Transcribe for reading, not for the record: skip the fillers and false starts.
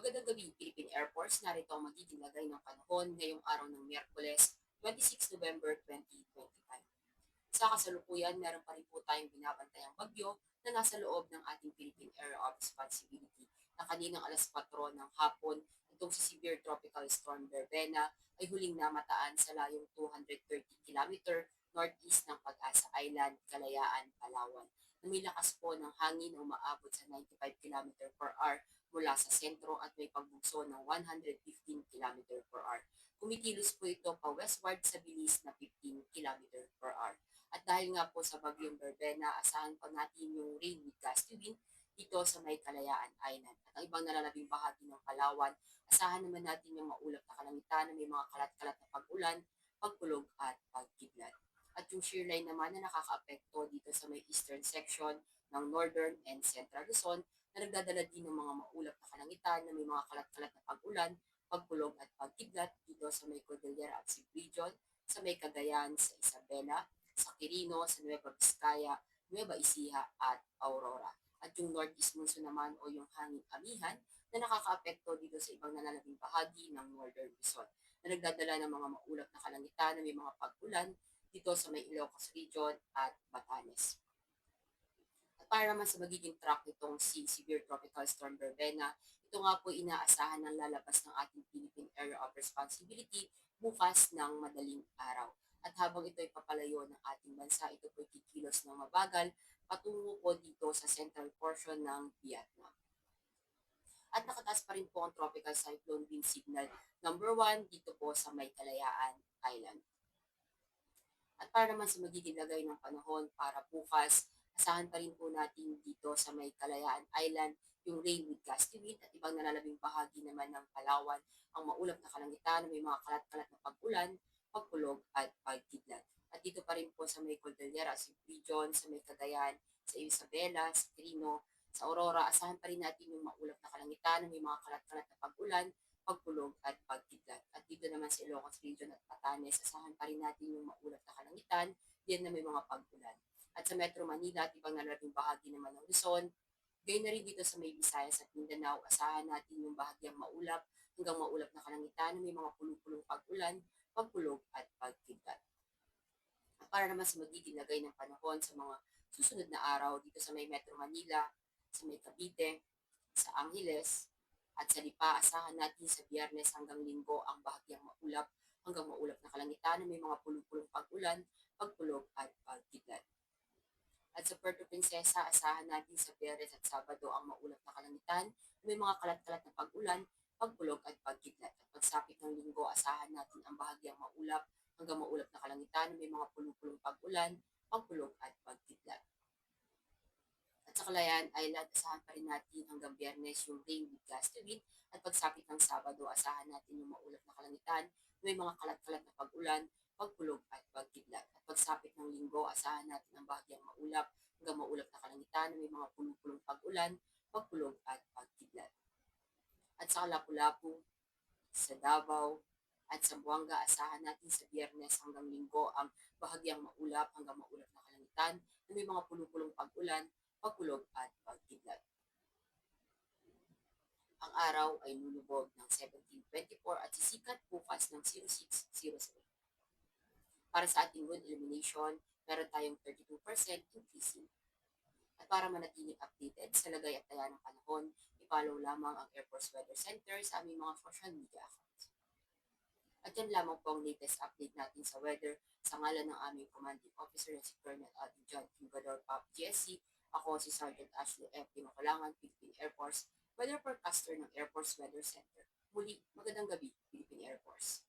Magandang gabi, Philippine Air Force. Narito ang magiging lagay ng panahon ngayong araw ng Miyerkules, 26 November 2025. Sa kasalukuyan, meron pa rin po tayong binabantayang bagyo na nasa loob ng ating Philippine Area of Responsibility na kaninang alas 4 ng hapon, itong si Severe Tropical Storm Verbena ay huling namataan sa layong 230 km northeast ng Pag-asa Island, Kalayaan, Palawan, na may lakas po ng hangin na umaabot sa 95 km per hour mula sa sentro at may pagbugso ng 115 km per hour. Kumikilos po ito pa westward sa bilis na 15 km per hour. At dahil nga po sa bagyong Verbena, asahan po natin yung rain with gusty wind dito sa may Kalayaan Island. At ang ibang nalalabing bahagi ng Palawan, asahan naman natin yung maulap na kalangitan na may mga kalat-kalat na pag-ulan, pagkulog at pagkidlat. At yung shear line naman na nakakaapekto dito sa may eastern section ng northern and central Luzon na nagdadala din ng mga maulap na kalangitan na may mga kalat-kalat na pag-ulan, pagkulog at pagkidlat dito sa may Cordillera at Sib Region, sa may Cagayan, sa Isabela, sa Quirino, sa Nueva Vizcaya, Nueva Ecija at Aurora. At yung northeast monsoon naman o yung hangin amihan na nakakaapekto dito sa ibang nalalabing bahagi ng northern Luzon na nagdadala ng mga maulap na kalangitan na may mga pag-ulan dito sa may Ilocos Region at Batanes. At para naman sa magiging track nitong si Severe Tropical Storm Verbena, ito nga po inaasahan ng lalabas ng ating Philippine Area of Responsibility bukas ng madaling araw. At habang ito ay papalayo ng ating bansa, ito po kikilos ng mabagal patungo po dito sa central portion ng Vietnam. At nakataas pa rin po ang tropical cyclone wind signal number 1 dito po sa may Kalayaan Island. At para naman sa magiging lagay ng panahon para bukas, asahan pa rin po natin dito sa may Kalayaan Island yung rain with gusty wind at ibang nalalabing bahagi naman ng Palawan ang maulap na kalangitan na may mga kalat-kalat na pag-ulan, pagkulog at pagkidlat. At dito pa rin po sa may Cordillera, Sib Region, sa may Cagayan, sa Isabela, sa Trino, sa Aurora, asahan pa rin natin yung maulap na kalangitan na may mga kalat-kalat na pag-ulan, pagkulog at pagkidlat. At dito naman sa Ilocos Region at Batanes, asahan pa rin natin yung maulap na kalangitan, diyan na may mga pag-ulan. At sa Metro Manila at ibang nalalabing bahagi naman ng Luzon, gayon na rin dito sa may Visayas at Mindanao, asahan natin yung bahagyang maulap hanggang maulap na kalangitan na may mga pulong-pulong pag-ulan, pagkulog at pagkidlat. At para naman sa magiging lagay ng panahon sa mga susunod na araw dito sa may Metro Manila, sa may Cavite, sa Angeles, at sa Lipa, asahan natin sa Biyernes hanggang Linggo ang bahagyang maulap hanggang maulap na kalangitan na may mga pulong-pulong pag-ulan, pagkulog at pagkidlat. At sa Puerto Princesa, asahan natin sa Biyernes at Sabado ang maulap na kalangitan na may mga kalat-kalat na pag-ulan, pagkulog at pagkidlat. At pagsapit ng Linggo, asahan natin ang bahagyang maulap hanggang maulap na kalangitan na may mga pulong-pulong pag-ulan, pagkulog at pagkidlat. At sa Kalayaan Island, asahan pa rin natin hanggang Biyernes yung rain with gusty wind at pagsapit ng Sabado, asahan natin yung maulap na kalangitan, may mga kalat-kalat na pag-ulan, pagkulog at pagkidlat. At pagsapit ng Linggo, asahan natin ang bahagyang maulap hanggang maulap na kalangitan, may mga pulong-pulong pag-ulan, pagkulog at pagkidlat. At sa Lapu-Lapu, sa Davao, at sa Buanga, asahan natin sa Biyernes hanggang Linggo ang bahagyang maulap hanggang maulap na kalangitan na may mga pulong-pulong pag-ulan, pagkulog at pagkidlat. Ang araw ay lulubog ng 17:24 at sisikat bukas ng 06:07. Para sa ating moon illumination, meron tayong 32% increasing. At para manatiling updated sa lagay at taya ng panahon, i-follow lamang ang Air Force Weather Center sa aming mga social media accounts. At yan lamang po ang latest update natin sa weather sa ngalan ng aming commanding officer na si Colonel Alvin John Hugador Pop GSC. Ako si Sergeant Ashley F. Timokalangan, Philippine Air Force, weather forecaster ng Air Force Weather Center. Muli, magandang gabi, Philippine Air Force.